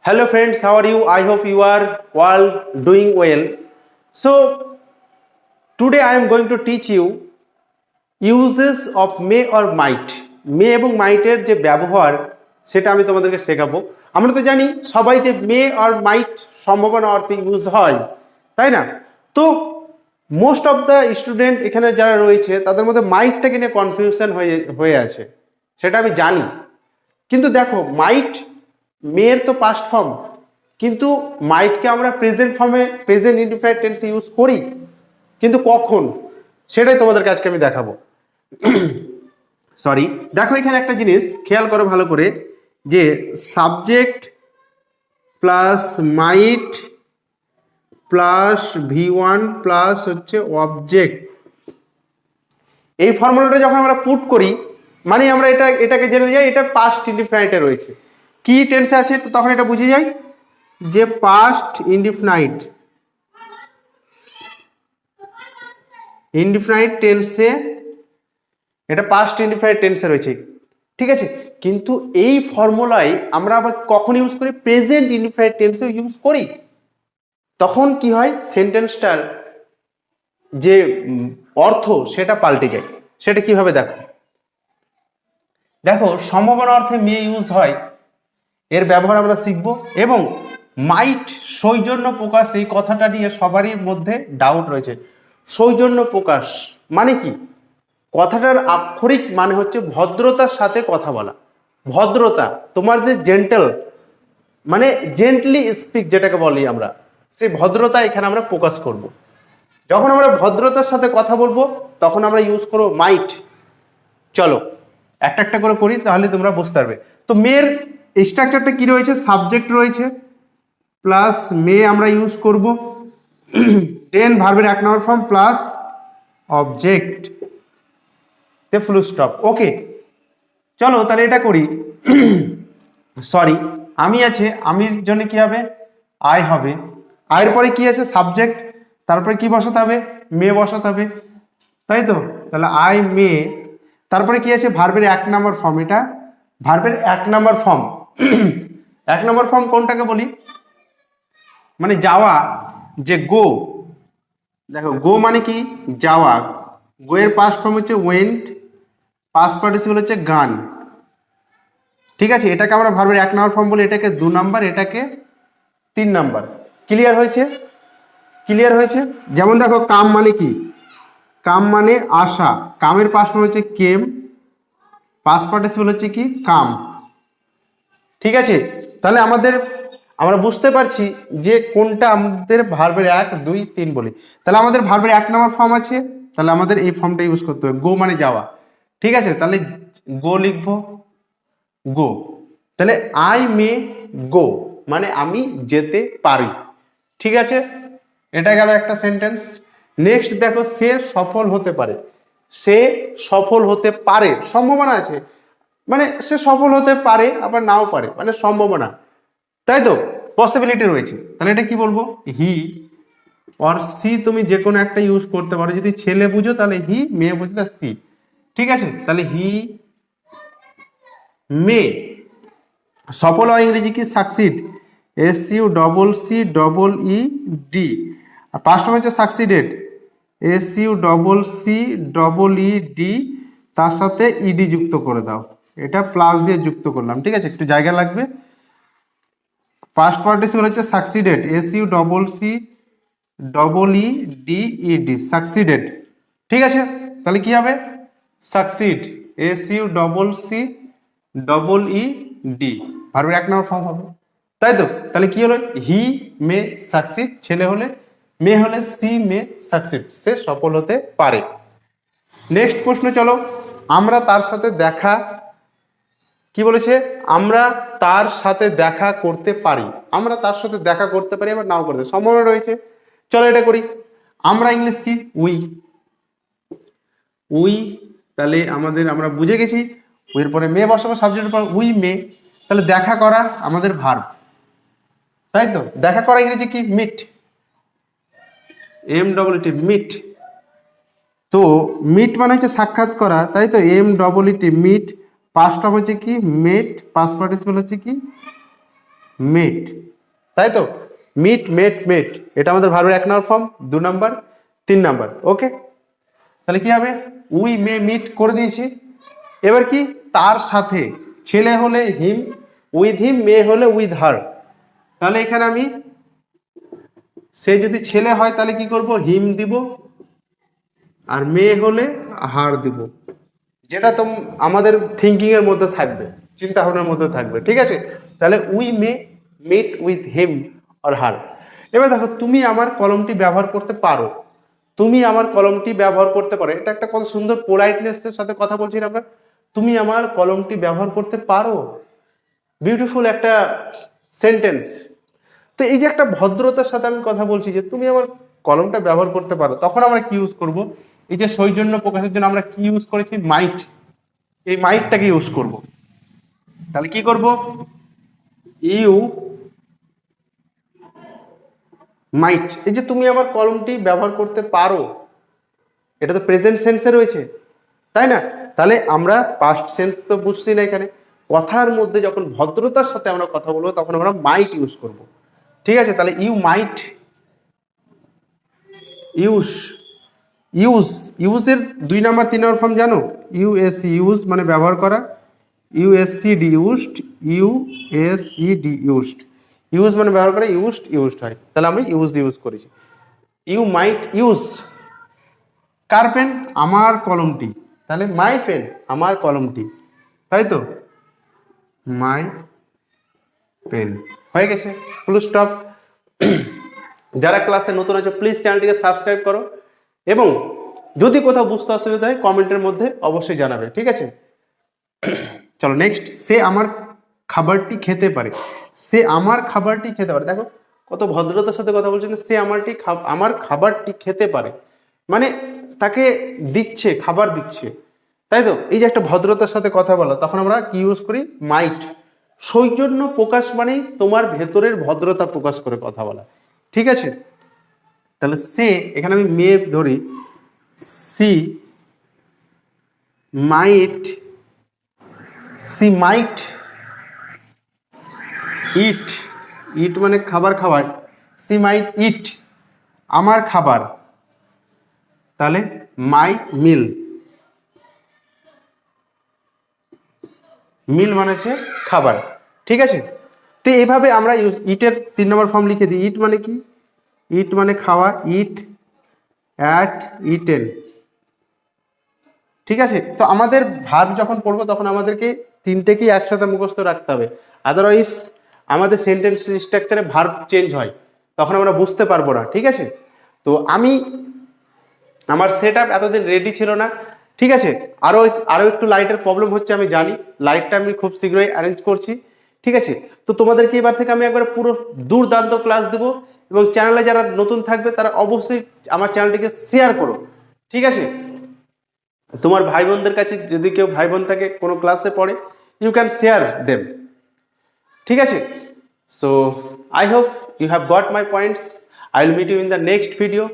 Hello friends, how are you? I hope you are all doing well. So today I am going to teach you uses of may or might. মে এবং মাইটের যে ব্যবহার সেটা আমি তোমাদেরকে শেখাবো। আমরা তো জানি সবাই যে মে আর মাইট সম্ভাবনা অর্থে ইউজ হয়, তাই না? তো মোস্ট অফ দ্য স্টুডেন্ট এখানে যারা রয়েছে তাদের মধ্যে মাইটটাকে নিয়ে কনফিউশন হয়ে আছে, সেটা আমি জানি। কিন্তু দেখো, মাইট মেয়ের তো পাস্ট ফর্ম, কিন্তু মাইটকে আমরা প্রেজেন্ট ফর্মে প্রেজেন্ট ইনডিফিনাইট টেন্সে ইউজ করি, কিন্তু কখন সেটাই তোমাদেরকে আজকে আমি দেখাবো। সরি, দেখো এখানে একটা জিনিস খেয়াল করো ভালো করে, যে সাবজেক্ট প্লাস মাইট প্লাস V1 প্লাস হচ্ছে অবজেক্ট, এই ফর্মুলাটা যখন আমরা পুট করি মানে আমরা এটাকে জেনে যাই এটা পাস্ট ইনডিফিনাইটে রয়েছে। কি টেন্সে আছে তো তখন এটা বুঝে যাই যে পাস্ট ইনডিফিনাইট টেন্সে, এটা পাস্ট ইনডিফিনাইট টেন্সে রয়েছে, ঠিক আছে। কিন্তু এই ফর্মুলায় আমরা আবার কখন ইউজ করি? প্রেজেন্ট ইনডিফিনাইট টেন্সে ইউজ করি। তখন কি হয়, সেন্টেন্সটার যে অর্থ সেটা পাল্টে যায়। সেটা কিভাবে দেখো, দেখো সম্ভাবনা অর্থে মে ইউজ হয়, এর ব্যবহার আমরা শিখব। এবং মাইট সৌজন্য প্রকাশ, এই কথাটা নিয়ে সবারই মধ্যে ডাউট রয়েছে। সৌজন্য প্রকাশ মানে কি? কথাটার আক্ষরিক মানে হচ্ছে ভদ্রতার সাথে কথা বলা। ভদ্রতা, তোমার যে জেন্টেল মানে জেন্টলি স্পিক যেটাকে বলি আমরা, সেই ভদ্রতা এখানে আমরা প্রকাশ করব। যখন আমরা ভদ্রতার সাথে কথা বলবো তখন আমরা ইউজ করবো মাইট। চলো একটা একটা করে করি, তাহলে তোমরা বুঝতে পারবে। তো মেয়ের স্ট্রাকচারটা কি রয়েছে? সাবজেক্ট রয়েছে প্লাস মে আমরা ইউজ করব, দেন ভার্বের 1 নম্বর ফর্ম প্লাস অবজেক্ট, তে ফুল স্টপ। ওকে, চলো তাহলে এটা করি। সরি, আমি আছে, আমির জন্য কি হবে? আই হবে। আয়ের পরে কি আছে? সাবজেক্ট, তারপরে কি বসাতে হবে? মে বসাতে হবে, তাই তো? তাহলে আই মে, তারপরে কি আছে? ভার্বের 1 নম্বর ফর্ম, এটা ভার্বের 1 নম্বর ফর্ম। 1 নম্বর ফর্ম কোনটাকে বলি? মানে যাওয়া, যে গো। দেখো গো মানে কি? যাওয়া। গো এর পাস্ট ফর্ম হচ্ছে ওয়েন্ট, পাস্ট পার্টিসিপল হচ্ছে গান, ঠিক আছে। এটাকে আমরা ভার্বের 1 নম্বর ফর্ম বলি, এটাকে 2 নাম্বার, এটাকে 3 নাম্বার। ক্লিয়ার হয়েছে? ক্লিয়ার হয়েছে? যেমন দেখো, কাম মানে কি? কাম মানে আসা, কামের পাস্ট ফর্ম হচ্ছে কেম, পাস্ট পার্টিসিপল হচ্ছে কি? কাম, ঠিক আছে। তাহলে আমরা বুঝতে পারছি যে কোনটা আমাদের ভার্বের 1, 2, 3 বলি। তাহলে আমাদের ভার্বের 1 নম্বর ফর্ম আছে, তাহলে আমাদের এই ফর্মটা ইউজ করতে হবে, গো মানে যাওয়া, ঠিক আছে। তাহলে গো লিখবো, গো। তাহলে আই মে গো মানে আমি যেতে পারি, ঠিক আছে। এটা গেল একটা সেন্টেন্স। নেক্সট দেখো, সে সফল হতে পারে। সে সফল হতে পারে, সম্ভাবনা আছে, মানে সে সফল হতে পারে আবার নাও পারে, মানে সম্ভাবনা, তাই তো? পসিবিলিটি রয়েছে। তাহলে এটা কি বলবো? হি অর সি, তুমি যে কোনো একটা ইউজ করতে পারো। যদি ছেলে বুঝো তাহলে হি, মেয়ে বুঝলে সি, ঠিক আছে। তাহলে হি মে। সফল হয় ইংরেজি কি? Succeed, SUCCED। আর পাস্ট ফর্ম হচ্ছে সাকসিডেড, SUCCED। তার সাথে ইডি যুক্ত করে দাও, এটা প্লাস দিয়ে যুক্ত করলাম, ঠিক আছে, একটু জায়গা লাগবে। পাস্ট পার্টিসিপল হচ্ছে সাকসিডেড, SUCCEED, সাকসিডেড, ঠিক আছে। তাহলে কি হবে? সাকসিড, SUCCEED, ভার্বের 1 নম্বর ফর্ম হবে, তাই তো? তাহলে কি হলো? হি মে সাকসিড, ছেলে হলে, মেয়ে হলে সি মে সাকসিড, সে সফল হতে পারে। নেক্সট প্রশ্ন, চলো। আমরা তার সাথে দেখা, কি বলেছে? আমরা তার সাথে দেখা করতে পারি। আমরা তার সাথে দেখা করতে পারি, আবার নাও করতে, সম্ভাবনা রয়েছে। চলো এটা করি। আমরা ইংলিশ কি? উই। উই, তাহলে আমরা বুঝে গেছি উইয়ের পরে মে বসাবো, সাবজেক্টের পর উই মে। তাহলে দেখা করা আমাদের ভার্ব, তাই তো? দেখা করা ইংরেজি কি? Meet, MEET, meet. তো মিট মানে হচ্ছে সাক্ষাৎ করা, তাই তো? MEET, meet. পাস্ট ফর্ম হচ্ছে কি? মেট, পাস্ট পার্টিসিপল হচ্ছে কি? মেট, তাই তো? মিট, মেট, মেট, এটা আমাদের ভার্বের 1 নম্বর ফর্ম, 2 নম্বর, 3 নম্বর। ওকে, তাহলে কি হবে? উই মে মিট করে দিয়েছি। এবার কি, তার সাথে, ছেলে হলে হিম, উইথ হিম, মেয়ে হলে উইথ হার। তাহলে এখানে আমি, সে যদি ছেলে হয় তাহলে কি করব, হিম দিব, আর মেয়ে হলে হার দিব, যেটা আমাদের থিঙ্কিং এর মধ্যে থাকবে, চিন্তা ভাবনার মধ্যে থাকবে, ঠিক আছে? তাহলে we may meet with him or her. এবার দেখো, তুমি আমার কলমটি ব্যবহার করতে পারো, তুমি আমার কলমটি ব্যবহার করতে পারো, এটা একটা কত সুন্দর পোলাইটনেসের সাথে কথা বলছি না আমরা, তুমি আমার কলমটি ব্যবহার করতে পারো, বিউটিফুল একটা সেন্টেন্স। তো এই যে একটা ভদ্রতার সাথে আমি কথা বলছি যে তুমি আমার কলমটা ব্যবহার করতে পারো, তখন আমরা কি ইউজ করব? এই যে সৌজন্য প্রকাশের জন্য আমরা কি ইউজ করেছি? মাইট। এই মাইটটাকে ইউজ করব। তাহলে কি করব? You might. এই যে তুমি আমার কলমটি ব্যবহার করতে পারো, এটা তো প্রেজেন্ট সেন্সে রয়েছে, তাই না? তাহলে আমরা পাস্ট সেন্স তো বুঝছি না এখানে। কথার মধ্যে যখন ভদ্রতার সাথে আমরা কথা বলবো তখন আমরা মাইট ইউজ করব, ঠিক আছে? তাহলে ইউ মাইট ইউজ, ইউজ, ইউজের 2 নম্বর 3 নম্বর ফর্ম জানো? ইউএসি, ইউজ মানে ব্যবহার করা, ইউএসসিডি ইউজড, ইউএসইডি ইউজড, ইউজ মানে ব্যবহার করা, ইউজড ইউজড হয়, তাহলে আমি ইউজ করেছি। ইউ মাইট ইউজ, কার পেন? আমার কলমটি, তাহলে মাই পেন, আমার কলমটি, তাই তো? মাই পেন, হয়ে গেছে, ফুল স্টপ। যারা ক্লাসে নতুন আছে প্লিজ চ্যানেলটিকে সাবস্ক্রাইব করো, এবং যদি কোথাও বুঝতে অসুবিধা হয় কমেন্টের মধ্যে অবশ্যই জানাবে, ঠিক আছে? চলো নেক্সট, সে আমার খাবারটি খেতে পারে, সে আমার খাবারটি খেতে পারে, দেখো কত ভদ্রতার সাথে কথা বলছেন, সে আমার খাবারটি খেতে পারে, মানে তাকে দিচ্ছে, খাবার দিচ্ছে, তাই তো? এই যে একটা ভদ্রতার সাথে কথা বলা, তখন আমরা কি ইউজ করি? মাইট। সৌজন্য প্রকাশ মানেই তোমার ভেতরের ভদ্রতা প্রকাশ করে কথা বলা, ঠিক আছে? তাহলে সে, এখানে আমি মেয়ে ধরি, সি মাইট, সি মাইট ইট, ইট মানে খাবার, খাবার, সি মাইট ইট, আমার খাবার, তাহলে মাই মিল, মিল মানে হচ্ছে খাবার, ঠিক আছে? তো এইভাবে আমরা ইটের 3 নম্বর ফর্ম লিখে দিই। ইট মানে কি? ইট মানে খাওয়া, ইট, অ্যাট, ইটেন, ঠিক আছে? তো আমাদের ভার্ব যখন পড়বো তখন আমাদেরকে তিনটেকেই একসাথে মুখস্থ রাখতে হবে, আদারওয়াইজ আমাদের সেন্টেন্স স্ট্রাকচারে ভার্ব চেঞ্জ হয়, তখন আমরা বুঝতে পারবো না, ঠিক আছে? তো আমার সেট আপ এতদিন রেডি ছিল না, ঠিক আছে? আরও একটু লাইটের প্রবলেম হচ্ছে, আমি জানি, লাইটটা আমি খুব শীঘ্রই অ্যারেঞ্জ করছি, ঠিক আছে? তো তোমাদেরকে এবার থেকে আমি একবার পুরো দুর্দান্ত ক্লাস দেবো, এবং চ্যানেলে যারা নতুন থাকবে তারা অবশ্যই আমার চ্যানেলটিকে শেয়ার করো, ঠিক আছে? তোমার ভাই বোনদের কাছে যদি কেউ ভাই বোন থাকে কোনো ক্লাসে পড়ে, ইউ ক্যান শেয়ার দেম, ঠিক আছে? So I hope you have got my points. I will meet you in the next video.